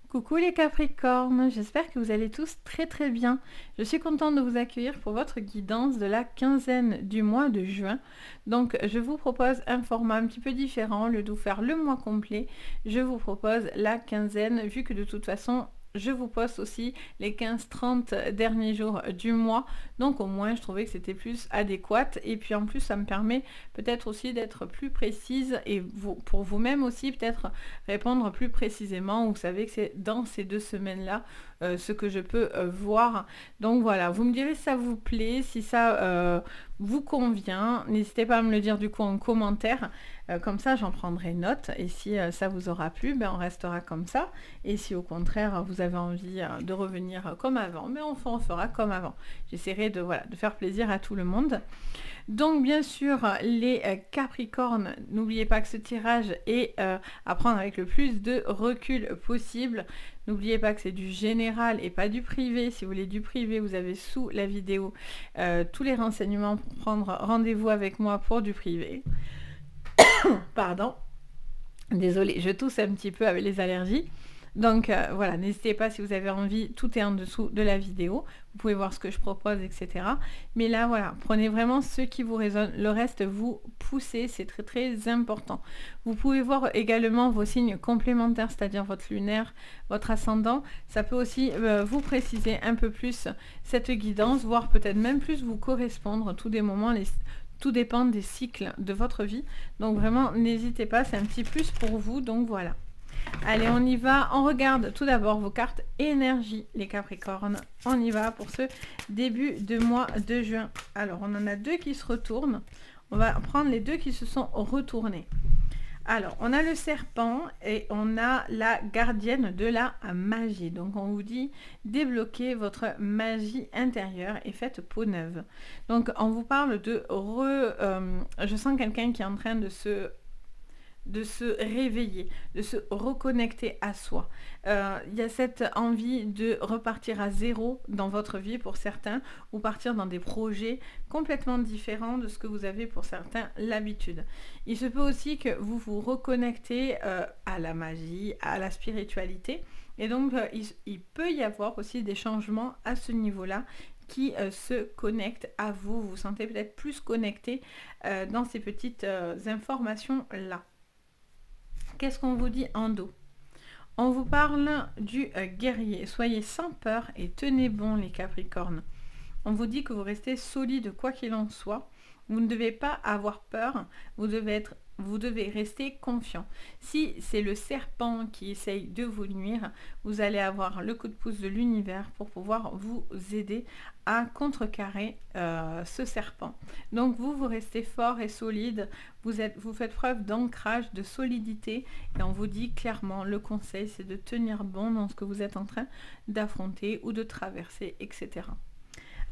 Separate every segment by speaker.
Speaker 1: Coucou les Capricornes, j'espère que vous allez tous très très bien. Je suis contente de vous accueillir pour votre guidance de la quinzaine du mois de juin. Donc je vous propose un format un petit peu différent, au lieu de vous faire le mois complet, je vous propose la quinzaine, vu que de toute façon je vous poste aussi les 15-30 derniers jours du mois. Donc au moins je trouvais que c'était plus adéquat. Et puis en plus ça me permet peut-être aussi d'être plus précise et vous, pour vous-même aussi peut-être répondre plus précisément. Vous savez que c'est dans ces 2 semaines-là ce que je peux voir. Donc voilà, vous me direz si ça vous plaît, si ça vous convient. N'hésitez pas à me le dire du coup en commentaire. Comme ça, j'en prendrai note. Et si ça vous aura plu, ben, on restera comme ça. Et si au contraire, vous avez envie de revenir comme avant, ben, on fera comme avant. J'essaierai de, voilà, de faire plaisir à tout le monde. Donc bien sûr, les Capricornes, n'oubliez pas que ce tirage est à prendre avec le plus de recul possible. N'oubliez pas que c'est du général et pas du privé. Si vous voulez du privé, vous avez sous la vidéo tous les renseignements pour prendre rendez-vous avec moi pour du privé. Pardon. Désolée, je tousse un petit peu avec les allergies. Donc voilà, n'hésitez pas si vous avez envie, tout est en dessous de la vidéo. Vous pouvez voir ce que je propose, etc. Mais là, voilà, prenez vraiment ce qui vous résonne. Le reste, vous poussez, c'est très très important. Vous pouvez voir également vos signes complémentaires, c'est-à-dire votre lunaire, votre ascendant. Ça peut aussi vous préciser un peu plus cette guidance, voire peut-être même plus vous correspondre. Tout dépend des cycles de votre vie. Donc vraiment, n'hésitez pas, c'est un petit plus pour vous. Donc voilà. Allez, on y va. On regarde tout d'abord vos cartes énergie, les Capricornes. On y va pour ce début de mois de juin. Alors, on en a deux qui se retournent. On va prendre les deux qui se sont retournés. Alors, on a le serpent et on a la gardienne de la magie. Donc, on vous dit débloquez votre magie intérieure et faites peau neuve. Donc, on vous parle de... je sens quelqu'un qui est en train de se réveiller, de se reconnecter à soi. Il y a cette envie de repartir à zéro dans votre vie pour certains, ou partir dans des projets complètement différents de ce que vous avez pour certains l'habitude. Il se peut aussi que vous vous reconnectez à la magie, à la spiritualité, et donc il peut y avoir aussi des changements à ce niveau-là qui se connectent à vous. Vous vous sentez peut-être plus connecté dans ces petites informations-là. Qu'est-ce qu'on vous dit en dos? On vous parle du guerrier. Soyez sans peur et tenez bon les Capricornes. On vous dit que vous restez solide quoi qu'il en soit. Vous ne devez pas avoir peur. Vous devez rester confiant. Si c'est le serpent qui essaye de vous nuire, vous allez avoir le coup de pouce de l'univers pour pouvoir vous aider à contrecarrer ce serpent. Donc vous restez fort et solide, vous faites preuve d'ancrage, de solidité, et on vous dit clairement, le conseil c'est de tenir bon dans ce que vous êtes en train d'affronter ou de traverser, etc.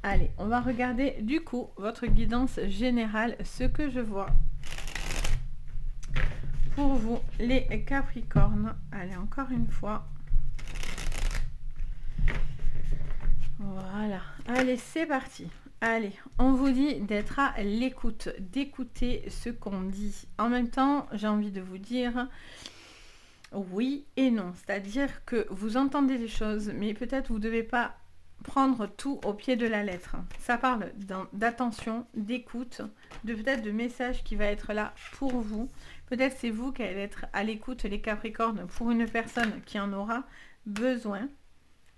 Speaker 1: Allez, on va regarder du coup votre guidance générale, ce que je vois pour vous les Capricornes. Allez, encore une fois. Voilà, allez, c'est parti. Allez, on vous dit d'être à l'écoute, d'écouter ce qu'on dit. En même temps, j'ai envie de vous dire oui et non. C'est-à-dire que vous entendez des choses, mais peut-être vous ne devez pas prendre tout au pied de la lettre. Ça parle d'attention, d'écoute, peut-être de message qui va être là pour vous. Peut-être c'est vous qui allez être à l'écoute, les Capricornes, pour une personne qui en aura besoin.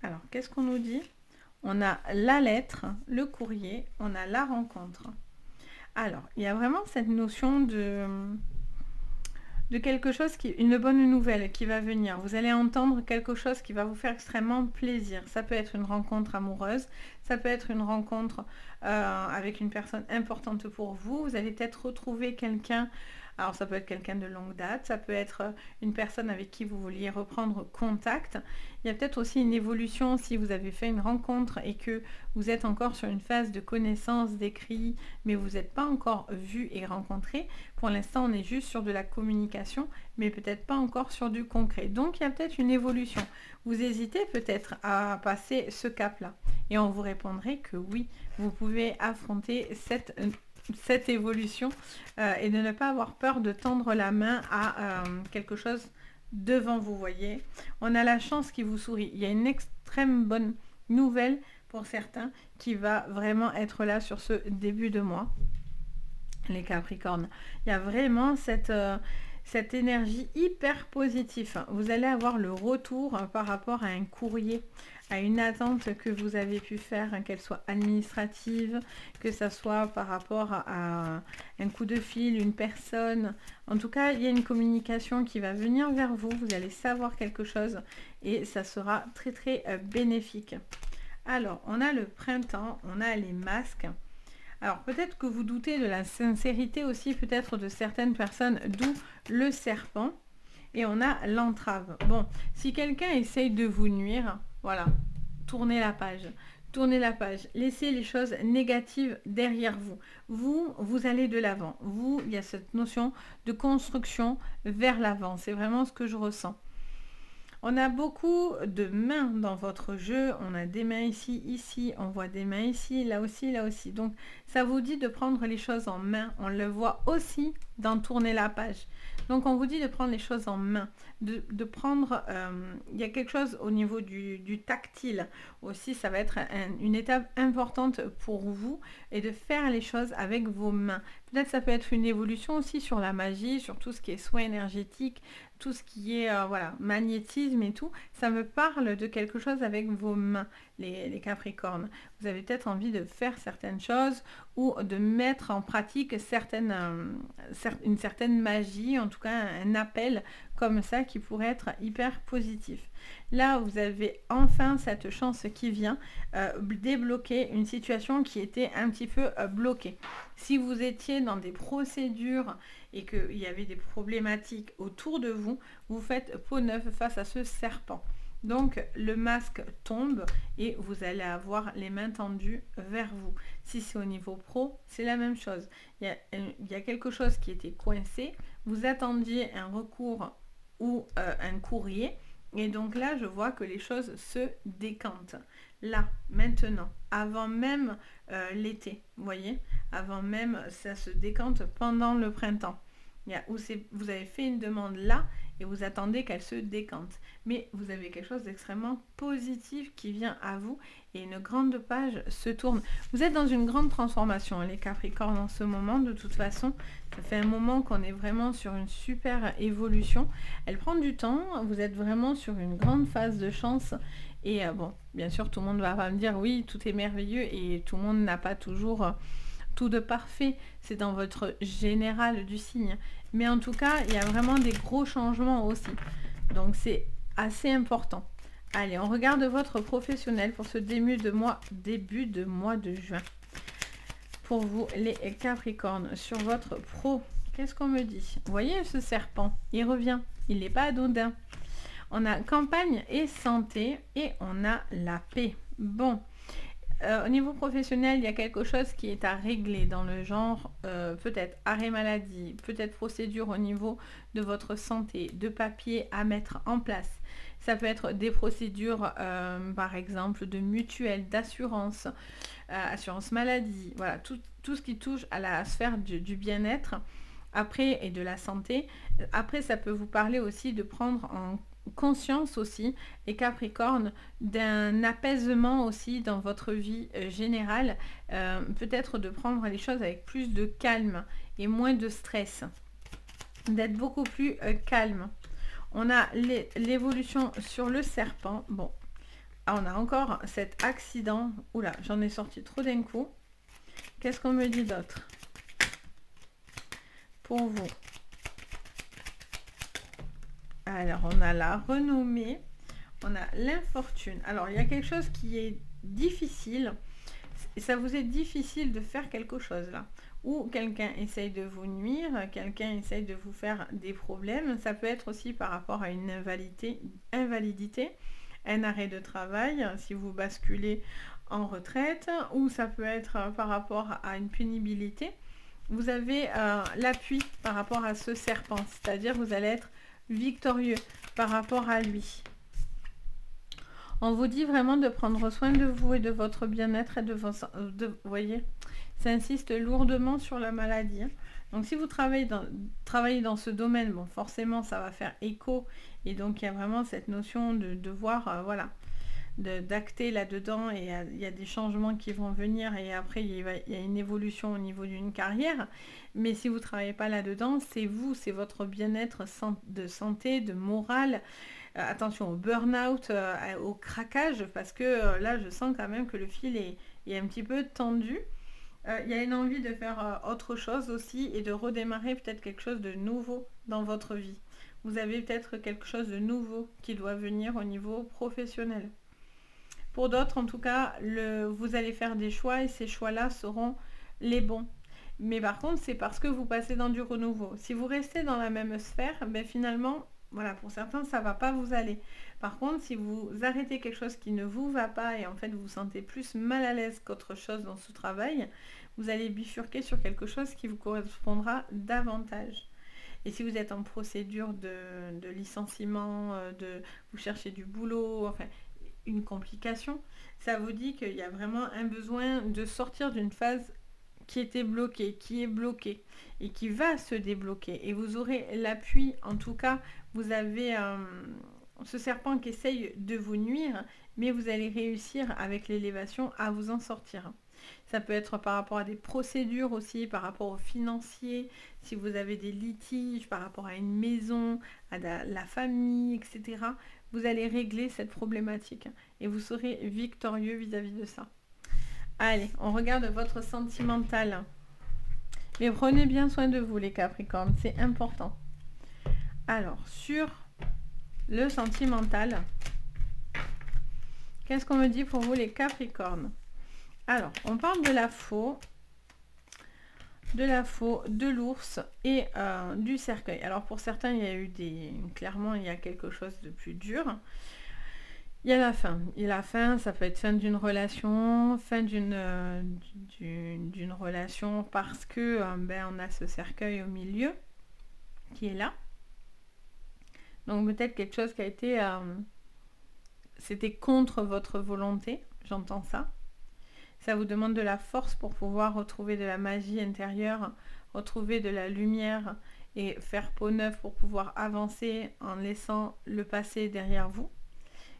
Speaker 1: Alors, qu'est-ce qu'on nous dit ? On a la lettre, le courrier, on a la rencontre. Alors, il y a vraiment cette notion de quelque chose, une bonne nouvelle qui va venir. Vous allez entendre quelque chose qui va vous faire extrêmement plaisir. Ça peut être une rencontre amoureuse, ça peut être une rencontre avec une personne importante pour vous. Vous allez peut-être retrouver quelqu'un. Alors ça peut être quelqu'un de longue date, ça peut être une personne avec qui vous vouliez reprendre contact. Il y a peut-être aussi une évolution si vous avez fait une rencontre et que vous êtes encore sur une phase de connaissance, d'écrit, mais vous n'êtes pas encore vu et rencontré. Pour l'instant, on est juste sur de la communication, mais peut-être pas encore sur du concret. Donc il y a peut-être une évolution. Vous hésitez peut-être à passer ce cap-là. Et on vous répondrait que oui, vous pouvez affronter cette évolution et de ne pas avoir peur de tendre la main à quelque chose devant vous, voyez. On a la chance qui vous sourit. Il y a une extrême bonne nouvelle pour certains qui va vraiment être là sur ce début de mois. Les Capricornes, il y a vraiment cette énergie hyper positive. Vous allez avoir le retour par rapport à un courrier, à une attente que vous avez pu faire, qu'elle soit administrative, que ça soit par rapport à un coup de fil, une personne. En tout cas, il y a une communication qui va venir vers vous. Vous allez savoir quelque chose et ça sera très très bénéfique. Alors, on a le printemps, on a les masques. Alors peut-être que vous doutez de la sincérité aussi peut-être de certaines personnes, d'où le serpent. Et on a l'entrave. Bon, si quelqu'un essaye de vous nuire, voilà, tournez la page. Tournez la page. Laissez les choses négatives derrière vous. Vous allez de l'avant. Vous, il y a cette notion de construction vers l'avant. C'est vraiment ce que je ressens. On a beaucoup de mains dans votre jeu. On a des mains ici, ici. On voit des mains ici, là aussi, là aussi. Donc, ça vous dit de prendre les choses en main. On le voit aussi dans tourner la page. Donc, on vous dit de prendre les choses en main. De prendre... il y a quelque chose au niveau du tactile. Aussi, ça va être une étape importante pour vous. Et de faire les choses avec vos mains. Peut-être ça peut être une évolution aussi sur la magie, sur tout ce qui est soins énergétiques, tout ce qui est voilà, magnétisme et tout. Ça me parle de quelque chose avec vos mains, les Capricornes. Vous avez peut-être envie de faire certaines choses ou de mettre en pratique une certaine magie, en tout cas un appel comme ça qui pourrait être hyper positif. Là, vous avez enfin cette chance qui vient débloquer une situation qui était un petit peu bloquée. Si vous étiez dans des procédures et qu'il y avait des problématiques autour de vous, vous faites peau neuve face à ce serpent. Donc le masque tombe et vous allez avoir les mains tendues vers vous. Si c'est au niveau pro, c'est la même chose. Il y a quelque chose qui était coincé, vous attendiez un recours ou un courrier. Et donc là, je vois que les choses se décantent. Là, maintenant, avant même l'été, vous voyez, avant même, ça se décante pendant le printemps. Vous avez fait une demande là et vous attendez qu'elle se décante. Mais vous avez quelque chose d'extrêmement positif qui vient à vous et une grande page se tourne. Vous êtes dans une grande transformation, les Capricornes, en ce moment. De toute façon, ça fait un moment qu'on est vraiment sur une super évolution. Elle prend du temps. Vous êtes vraiment sur une grande phase de chance. Et bon, bien sûr, tout le monde va pas me dire oui, tout est merveilleux et tout le monde n'a pas toujours... tout de parfait, c'est dans votre général du signe. Mais en tout cas, il y a vraiment des gros changements aussi. Donc c'est assez important. Allez, on regarde votre professionnel pour ce début de mois de juin. Pour vous, les Capricornes, sur votre pro, qu'est-ce qu'on me dit? Vous voyez ce serpent, il revient, il n'est pas anodin. On a campagne et santé et on a la paix. Bon. Au niveau professionnel, il y a quelque chose qui est à régler dans le genre, peut-être arrêt maladie, peut-être procédure au niveau de votre santé, de papier à mettre en place. Ça peut être des procédures, par exemple, de mutuelle, d'assurance, assurance maladie, voilà, tout ce qui touche à la sphère du bien-être après et de la santé. Après, ça peut vous parler aussi de prendre en conscience aussi, les Capricornes, d'un apaisement aussi dans votre vie générale, peut-être de prendre les choses avec plus de calme et moins de stress, d'être beaucoup plus calme. On a l'évolution sur le serpent. Bon, on a encore cet accident. Oula, j'en ai sorti trop d'un coup. Qu'est-ce qu'on me dit d'autre pour vous? Alors, on a la renommée, on a l'infortune. Alors, il y a quelque chose qui est difficile. Et ça vous est difficile de faire quelque chose là. Ou quelqu'un essaye de vous nuire, quelqu'un essaye de vous faire des problèmes. Ça peut être aussi par rapport à une invalidité, un arrêt de travail, si vous basculez en retraite. Ou ça peut être par rapport à une pénibilité. Vous avez l'appui par rapport à ce serpent. C'est-à-dire vous allez être victorieux par rapport à lui. On vous dit vraiment de prendre soin de vous et de votre bien-être et vous voyez, ça insiste lourdement sur la maladie, hein. Donc si vous travaillez dans ce domaine, bon, forcément, ça va faire écho. Et donc, il y a vraiment cette notion de devoir, voilà, d'acter là-dedans. Et il y a des changements qui vont venir. Et après, il y a une évolution au niveau d'une carrière. Mais si vous ne travaillez pas là-dedans, c'est vous, c'est votre bien-être de santé, de morale. Attention au burn-out, au craquage. Parce que là, je sens quand même que le fil est un petit peu tendu. Il y a une envie de faire autre chose aussi et de redémarrer peut-être quelque chose de nouveau dans votre vie. Vous avez peut-être quelque chose de nouveau qui doit venir au niveau professionnel. Pour d'autres, en tout cas, vous allez faire des choix et ces choix-là seront les bons. Mais par contre, c'est parce que vous passez dans du renouveau. Si vous restez dans la même sphère, ben finalement, voilà, pour certains, ça ne va pas vous aller. Par contre, si vous arrêtez quelque chose qui ne vous va pas et en fait vous vous sentez plus mal à l'aise qu'autre chose dans ce travail, vous allez bifurquer sur quelque chose qui vous correspondra davantage. Et si vous êtes en procédure de licenciement, vous cherchez du boulot, enfin une complication, ça vous dit qu'il y a vraiment un besoin de sortir d'une phase qui était bloquée, qui est bloquée et qui va se débloquer. Et vous aurez l'appui, en tout cas, vous avez ce serpent qui essaye de vous nuire, mais vous allez réussir avec l'élévation à vous en sortir. Ça peut être par rapport à des procédures aussi, par rapport aux financiers, si vous avez des litiges par rapport à une maison, à la famille, etc. Vous allez régler cette problématique et vous serez victorieux vis-à-vis de ça. Allez, on regarde votre sentimental. Mais prenez bien soin de vous les Capricornes, c'est important. Alors, sur le sentimental, qu'est-ce qu'on me dit pour vous les Capricornes? Alors, on parle de la faux, de l'ours et du cercueil. Alors, pour certains, il y a eu clairement, il y a quelque chose de plus dur. Il y a la fin. Et la fin, ça peut être fin d'une relation, fin d'une relation parce que on a ce cercueil au milieu qui est là. Donc, peut-être quelque chose qui a été... c'était contre votre volonté, j'entends ça. Ça vous demande de la force pour pouvoir retrouver de la magie intérieure, retrouver de la lumière et faire peau neuve pour pouvoir avancer en laissant le passé derrière vous.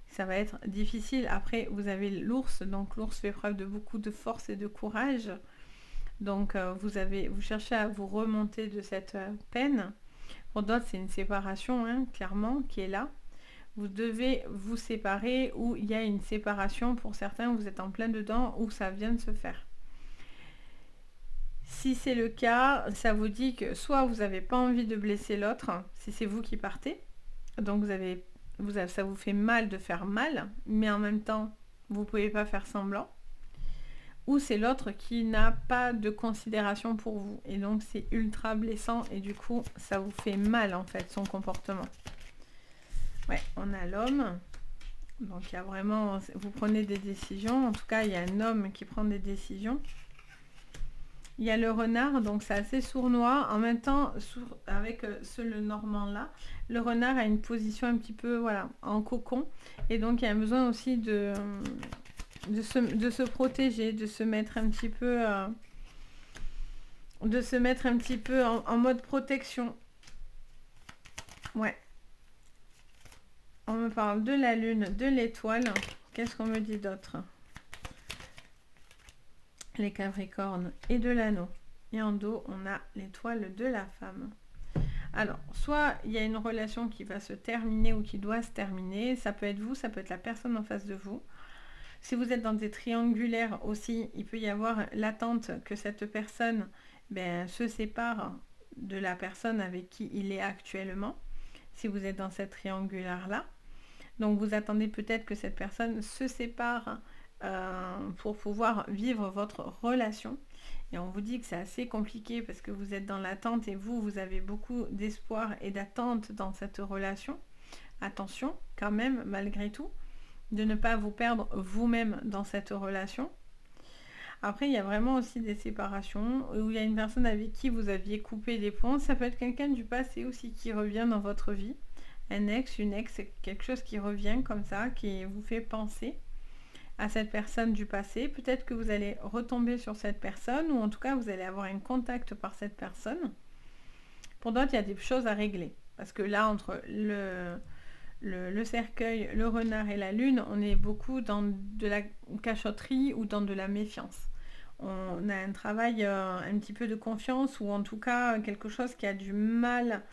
Speaker 1: Ça va être difficile. Après, vous avez l'ours. Donc, l'ours fait preuve de beaucoup de force et de courage. Donc, vous cherchez à vous remonter de cette peine. Pour d'autres, c'est une séparation, hein, clairement, qui est là. Vous devez vous séparer ou il y a une séparation pour certains, vous êtes en plein dedans ou ça vient de se faire. Si c'est le cas, ça vous dit que soit vous n'avez pas envie de blesser l'autre, si c'est vous qui partez, donc ça vous fait mal de faire mal, mais en même temps, vous ne pouvez pas faire semblant, ou c'est l'autre qui n'a pas de considération pour vous, et donc c'est ultra blessant, et du coup, ça vous fait mal en fait, son comportement. Ouais, on a l'homme. Donc il y a vraiment, vous prenez des décisions. En tout cas, il y a un homme qui prend des décisions. Il y a le renard, donc c'est assez sournois. En même temps, avec le normand là, le renard a une position un petit peu, voilà, en cocon. Et donc il y a un besoin aussi de se protéger, de se mettre un petit peu, en mode protection. Ouais. On me parle de la lune, de l'étoile. Qu'est-ce qu'on me dit d'autre? Les Capricornes et de l'anneau. Et en dos, on a l'étoile de la femme. Alors, soit il y a une relation qui va se terminer ou qui doit se terminer. Ça peut être vous, ça peut être la personne en face de vous. Si vous êtes dans des triangulaires aussi, il peut y avoir l'attente que cette personne se sépare de la personne avec qui il est actuellement. Si vous êtes dans cette triangulaire-là. Donc vous attendez peut-être que cette personne se sépare pour pouvoir vivre votre relation. Et on vous dit que c'est assez compliqué parce que vous êtes dans l'attente et vous avez beaucoup d'espoir et d'attente dans cette relation. Attention quand même, malgré tout, de ne pas vous perdre vous-même dans cette relation. Après, il y a vraiment aussi des séparations où il y a une personne avec qui vous aviez coupé des ponts. Ça peut être quelqu'un du passé aussi qui revient dans votre vie. Un ex, une ex, c'est quelque chose qui revient comme ça, qui vous fait penser. à cette personne du passé. Peut-être que vous allez retomber sur cette personne ou en tout cas vous allez avoir un contact par cette personne. Pour d'autres, il y a des choses à régler. Parce que là, entre le cercueil, le renard et la lune, on est beaucoup dans de la cachotterie ou dans de la méfiance. On a un travail un petit peu de confiance ou en tout cas quelque chose qui a du mal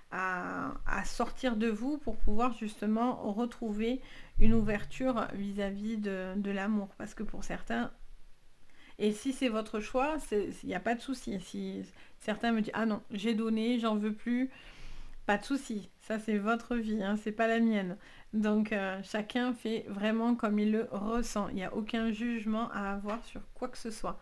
Speaker 1: à sortir de vous pour pouvoir justement retrouver une ouverture vis-à-vis de l'amour. Parce que pour certains, et si c'est votre choix, il n'y a pas de souci. Si certains me disent, ah non, j'ai donné, j'en veux plus, pas de souci. Ça, c'est votre vie, hein, c'est pas la mienne. Donc, chacun fait vraiment comme il le ressent. Il n'y a aucun jugement à avoir sur quoi que ce soit.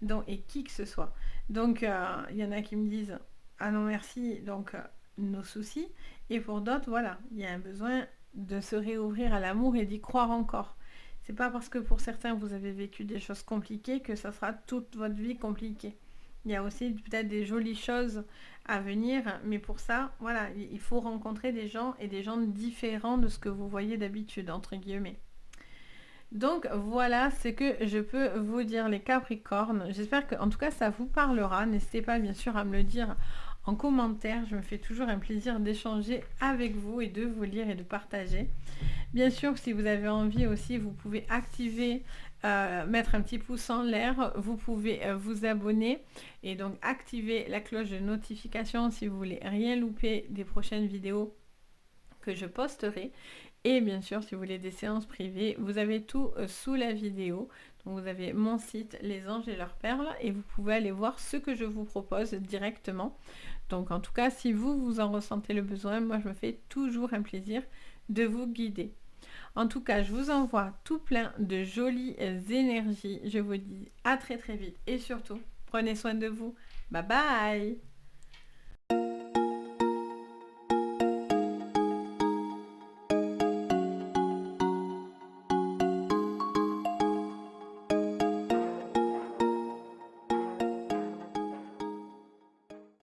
Speaker 1: Donc, et qui que ce soit. Donc, il y en a qui me disent, ah non, merci, donc nos soucis. Et pour d'autres, voilà, il y a un besoin de se réouvrir à l'amour et d'y croire encore. C'est pas parce que pour certains vous avez vécu des choses compliquées que ça sera toute votre vie compliquée. Il y a aussi peut-être des jolies choses à venir, mais pour ça, voilà, il faut rencontrer des gens et des gens différents de ce que vous voyez d'habitude, entre guillemets. Donc voilà ce que je peux vous dire les Capricornes. J'espère que en tout cas ça vous parlera. N'hésitez pas bien sûr à me le dire en commentaire. Je me fais toujours un plaisir d'échanger avec vous et de vous lire et de partager. Bien sûr, si vous avez envie aussi, vous pouvez activer, mettre un petit pouce en l'air, vous pouvez vous abonner et donc activer la cloche de notification si vous voulez rien louper des prochaines vidéos que je posterai. Et bien sûr, si vous voulez des séances privées, vous avez tout sous la vidéo. Donc vous avez mon site, Les Anges et leurs perles, et vous pouvez aller voir ce que je vous propose directement. Donc en tout cas, si vous en ressentez le besoin, moi je me fais toujours un plaisir de vous guider. En tout cas, je vous envoie tout plein de jolies énergies. Je vous dis à très très vite et surtout, prenez soin de vous. Bye bye!